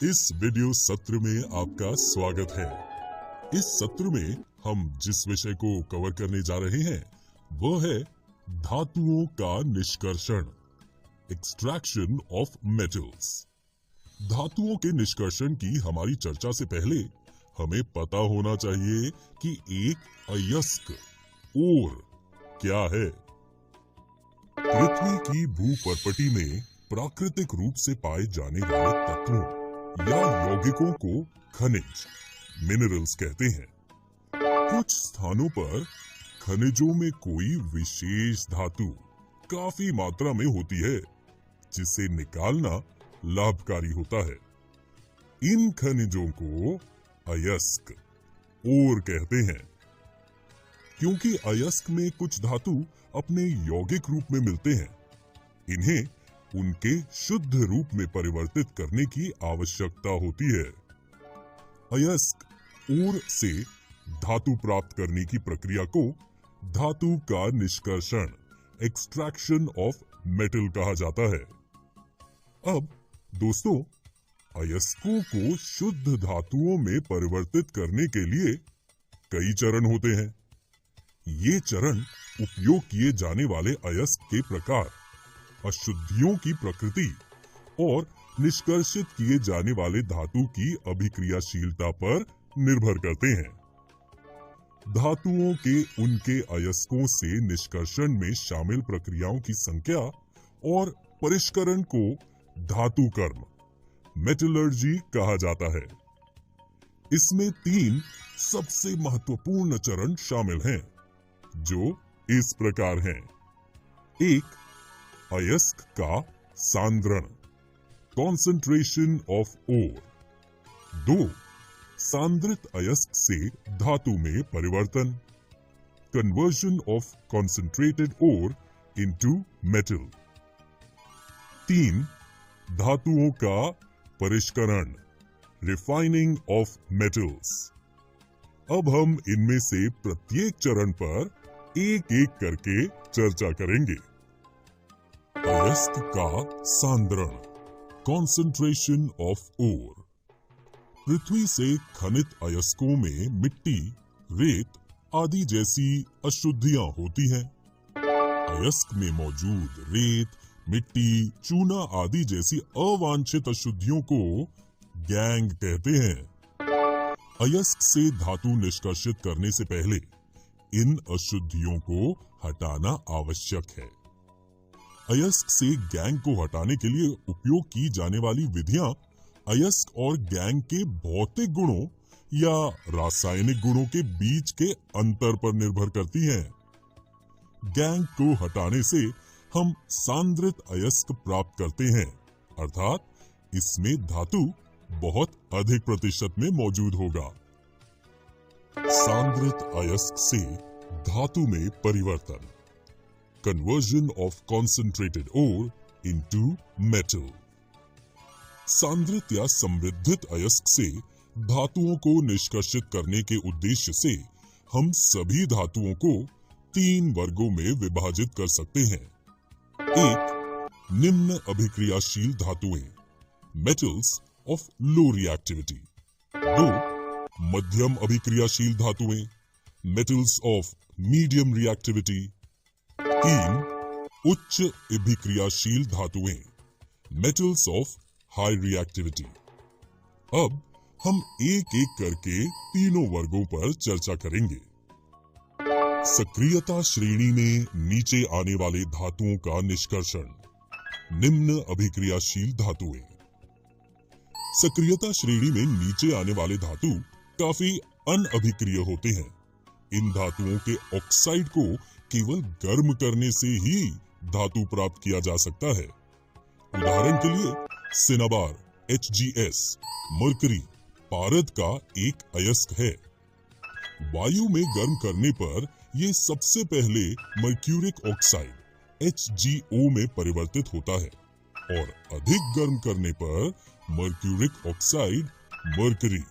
इस वीडियो सत्र में आपका स्वागत है। इस सत्र में हम जिस विषय को कवर करने जा रहे हैं वह है धातुओं का निष्कर्षण, एक्सट्रैक्शन ऑफ मेटल्स। धातुओं के निष्कर्षण की हमारी चर्चा से पहले हमें पता होना चाहिए कि एक अयस्क ओर क्या है। पृथ्वी की भूपर्पटी में प्राकृतिक रूप से पाए जाने वाले तत्वों या यौगिकों को खनिज, मिनरल्स कहते हैं। कुछ स्थानों पर खनिजों में कोई विशेष धातु काफी मात्रा में होती है जिसे निकालना लाभकारी होता है। इन खनिजों को अयस्क ओर कहते हैं। क्योंकि अयस्क में कुछ धातु अपने यौगिक रूप में मिलते हैं, इन्हें उनके शुद्ध रूप में परिवर्तित करने की आवश्यकता होती है। अयस्क ओर से धातु प्राप्त करने की प्रक्रिया को धातु का निष्कर्षण, एक्सट्रैक्शन ऑफ मेटल कहा जाता है। अब दोस्तों, अयस्कों को शुद्ध धातुओं में परिवर्तित करने के लिए कई चरण होते हैं। ये चरण उपयोग किए जाने वाले अयस्क के प्रकार, अशुद्धियों की प्रकृति और निष्कर्षित किए जाने वाले धातु की अभिक्रियाशीलता पर निर्भर करते हैं। धातुओं के उनके अयस्कों से निष्कर्षण में शामिल प्रक्रियाओं की संख्या और परिष्करण को धातु कर्म, मेटलर्जी कहा जाता है। इसमें 3 सबसे महत्वपूर्ण चरण शामिल हैं, जो इस प्रकार हैं। 1. अयस्क का सांद्रण, कॉन्सेंट्रेशन ऑफ ओर। 2. सांद्रित अयस्क से धातु में परिवर्तन, conversion of concentrated ore into metal. 3. धातुओं का परिष्करण, रिफाइनिंग ऑफ मेटल्स। अब हम इनमें से प्रत्येक चरण पर एक एक करके चर्चा करेंगे। अयस्क का सांद्रण, कॉन्सेंट्रेशन ऑफ ओर। पृथ्वी से खनित अयस्कों में मिट्टी, रेत आदि जैसी अशुद्धियां होती हैं। अयस्क में मौजूद रेत, मिट्टी, चूना आदि जैसी अवांछित अशुद्धियों को गैंग कहते हैं। अयस्क से धातु निष्कर्षित करने से पहले इन अशुद्धियों को हटाना आवश्यक है। अयस्क से गैंग को हटाने के लिए उपयोग की जाने वाली विधियां अयस्क और गैंग के भौतिक गुणों या रासायनिक गुणों के बीच के अंतर पर निर्भर करती हैं। गैंग को हटाने से हम सांद्रित अयस्क प्राप्त करते हैं, अर्थात इसमें धातु बहुत अधिक प्रतिशत में मौजूद होगा। सांद्रित अयस्क से धातु में परिवर्तन, conversion of concentrated ore into metal. सांद्रित या समृद्धित अयस्क से धातुओं को निष्कर्षित करने के उद्देश्य से हम सभी धातुओं को 3 वर्गों में विभाजित कर सकते हैं। 1. निम्न अभिक्रियाशील धातुएं, मेटल्स ऑफ लो रिएक्टिविटी। 2. मध्यम अभिक्रियाशील धातुएं, मेटल्स ऑफ मीडियम रिएक्टिविटी। 3. उच्च अभिक्रियाशील धातुएं, मेटल्स ऑफ हाई रिएक्टिविटी। अब हम एक एक करके तीनों वर्गों पर चर्चा करेंगे। सक्रियता श्रेणी में नीचे आने वाले धातुओं का निष्कर्षण, निम्न अभिक्रियाशील धातुएं। सक्रियता श्रेणी में नीचे आने वाले धातु काफी अनअभिक्रिय होते हैं। इन धातुओं के ऑक्साइड को केवल गर्म करने से ही धातु प्राप्त किया जा सकता है। उदाहरण के लिए सिनाबार, HgS, मरकरी, पारद का एक अयस्क है। वायु में गर्म करने पर ये सबसे पहले मर्क्यूरिक ऑक्साइड HgO में परिवर्तित होता है और अधिक गर्म करने पर मर्क्यूरिक ऑक्साइड मरकरी,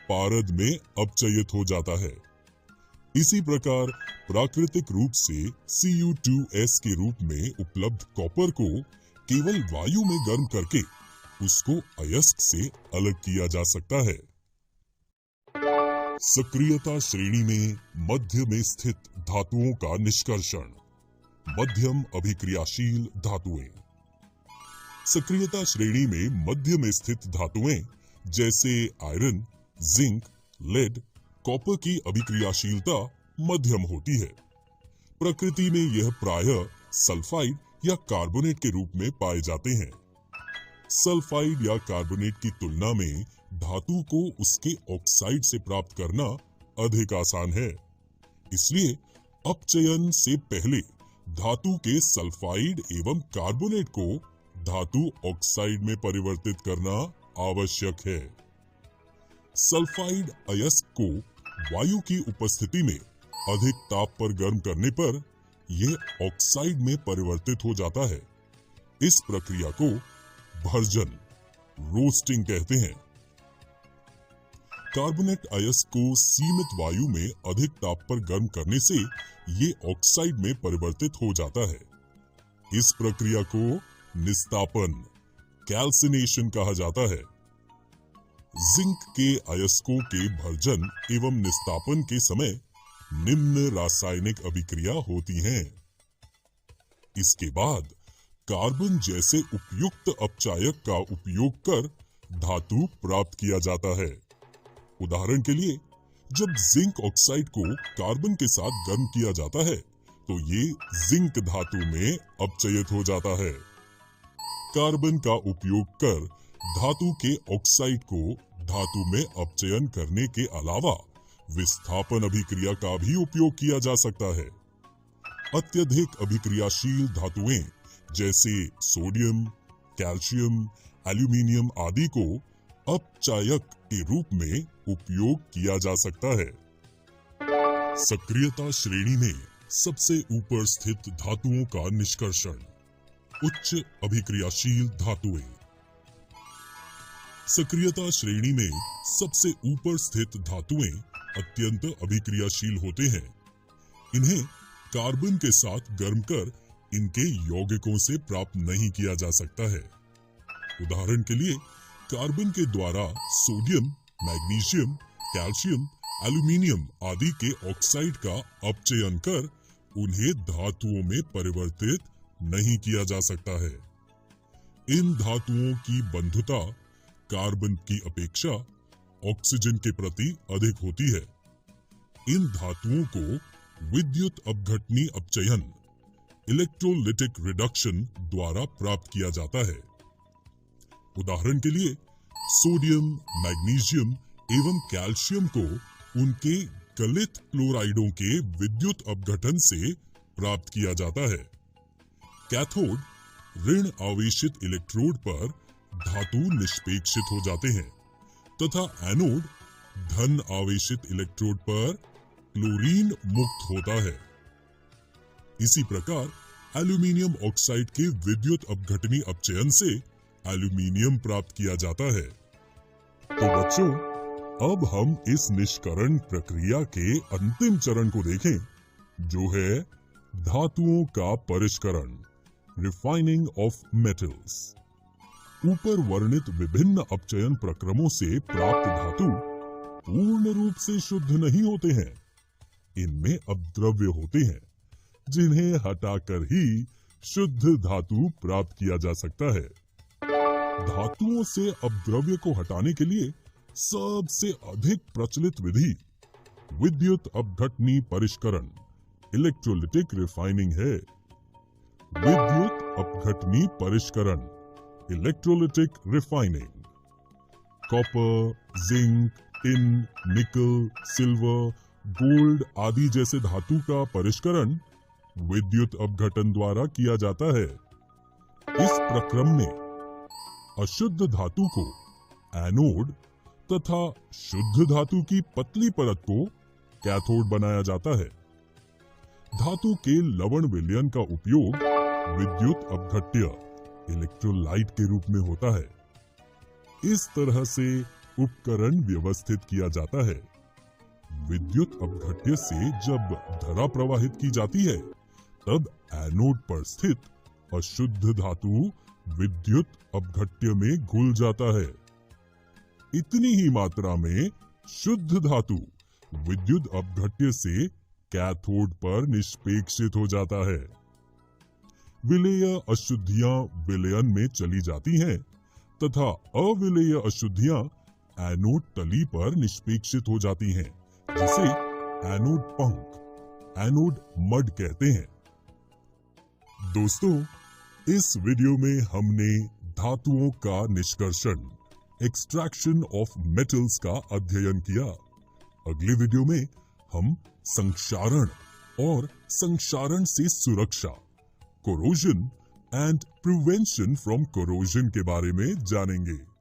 पारद में अपचयित हो जाता है। इसी प्रकार प्राकृतिक रूप से Cu2S के रूप में उपलब्ध कॉपर को केवल वायु में गर्म करके उसको अयस्क से अलग किया जा सकता है। सक्रियता श्रेणी में मध्य में स्थित धातुओं का निष्कर्षण। मध्यम अभिक्रियाशील धातुएं। सक्रियता श्रेणी में मध्य में स्थित धातुएं जैसे आयरन, जिंक, लेड, कॉपर की अभिक्रियाशीलता मध्यम होती है। प्रकृति में यह प्रायः सल्फाइड या कार्बोनेट के रूप में पाए जाते हैं। सल्फाइड या कार्बोनेट की तुलना में धातु को उसके ऑक्साइड से प्राप्त करना अधिक आसान है। इसलिए अपचयन से पहले धातु के सल्फाइड एवं कार्बोनेट को धातु ऑक्साइड में परिवर्तित करना आवश्यक है। सल्फाइड अयस्क को वायु की उपस्थिति में अधिक ताप पर गर्म करने पर यह ऑक्साइड में परिवर्तित हो जाता है। इस प्रक्रिया को भर्जन, रोस्टिंग कहते हैं। कार्बोनेट अयस्क को सीमित वायु में अधिक ताप पर गर्म करने से ये ऑक्साइड में परिवर्तित हो जाता है। इस प्रक्रिया को निस्तापन, कैल्सिनेशन कहा जाता है। जिंक के अयस्कों के भर्जन एवं निस्तापन के समय निम्न रासायनिक अभिक्रिया होती हैं। इसके बाद कार्बन जैसे उपयुक्त अपचायक का उपयोग कर धातु प्राप्त किया जाता है। उदाहरण के लिए, जब जिंक ऑक्साइड को कार्बन के साथ गर्म किया जाता है तो ये जिंक धातु में अपचयित हो जाता है। कार्बन का उपयोग कर धातु के ऑक्साइड को धातु में अपचयन करने के अलावा विस्थापन अभिक्रिया का भी उपयोग किया जा सकता है। अत्यधिक अभिक्रियाशील धातुएं जैसे सोडियम, कैल्शियम, एल्यूमीनियम आदि को अपचायक के रूप में उपयोग किया जा सकता है। सक्रियता श्रेणी में सबसे ऊपर स्थित धातुओं का निष्कर्षण। उच्च अभिक्रियाशील धातुएं। सक्रियता श्रेणी में सबसे ऊपर स्थित धातुएं अत्यंत अभिक्रियाशील होते हैं। इन्हें कार्बन के साथ गर्म कर इनके यौगिकों से प्राप्त नहीं किया जा सकता है। उदाहरण के लिए, कार्बन के द्वारा सोडियम, मैग्नीशियम, कैल्शियम, एल्यूमीनियम आदि के ऑक्साइड का अपचयन कर उन्हें धातुओं में परिवर्तित नहीं किया जा सकता है। इन धातुओं की बंधुता कार्बन की अपेक्षा ऑक्सीजन के प्रति अधिक होती है। इन धातुओं को विद्युत अपघटनी अपचयन, इलेक्ट्रोलिटिक रिडक्शन द्वारा प्राप्त किया जाता है। उदाहरण के लिए, सोडियम, मैग्नीशियम एवं कैल्शियम को उनके गलित क्लोराइडों के विद्युत अपघटन से प्राप्त किया जाता है। कैथोड ऋण आवेशित इलेक्ट्रोड पर धातु निष्पेक्षित हो जाते हैं तथा एनोड धन आवेशित इलेक्ट्रोड पर क्लोरीन मुक्त होता है। इसी प्रकार एल्यूमीनियम ऑक्साइड के विद्युत अपघटनी अपचयन से एल्यूमीनियम प्राप्त किया जाता है। तो बच्चों, अब हम इस निष्करण प्रक्रिया के अंतिम चरण को देखें, जो है धातुओं का परिष्करण, रिफाइनिंग ऑफ मेटल्स। ऊपर वर्णित विभिन्न अपचयन प्रक्रमों से प्राप्त धातु पूर्ण रूप से शुद्ध नहीं होते हैं। इनमें अपद्रव्य होते हैं, जिन्हें हटाकर ही शुद्ध धातु प्राप्त किया जा सकता है। धातुओं से अपद्रव्य को हटाने के लिए सबसे अधिक प्रचलित विधि विद्युत अपघटनी परिष्करण, इलेक्ट्रोलिटिक रिफाइनिंग है। विद्युत अपघटनी परिष्करण, electrolytic refining. Copper, zinc, tin, निकल, सिल्वर, गोल्ड आदि जैसे धातु का परिष्करण विद्युत अपघटन द्वारा किया जाता है। इस प्रक्रम में अशुद्ध धातु को एनोड तथा शुद्ध धातु की पतली परत को कैथोड बनाया जाता है। धातु के लवण विलयन का उपयोग विद्युत अपघट्य, इलेक्ट्रोलाइट के रूप में होता है। इस तरह से उपकरण व्यवस्थित किया जाता है। विद्युत अपघट्य से जब धारा प्रवाहित की जाती है, तब एनोड पर स्थित अशुद्ध धातु विद्युत अपघट्य में घुल जाता है। इतनी ही मात्रा में शुद्ध धातु विद्युत अपघट्य से कैथोड पर निष्पेक्षित हो जाता है। विलेय अशुद्धियां विलयन में चली जाती हैं तथा अविलेय अशुद्धियां एनोड तली पर निष्पेक्षित हो जाती हैं, जिसे एनोड पंख, एनोड मड कहते हैं। दोस्तों, इस वीडियो में हमने धातुओं का निष्कर्षण, एक्सट्रैक्शन ऑफ मेटल्स का अध्ययन किया। अगले वीडियो में हम संक्षारण और संक्षारण से सुरक्षा, corrosion and prevention from corrosion के बारे में जानेंगे।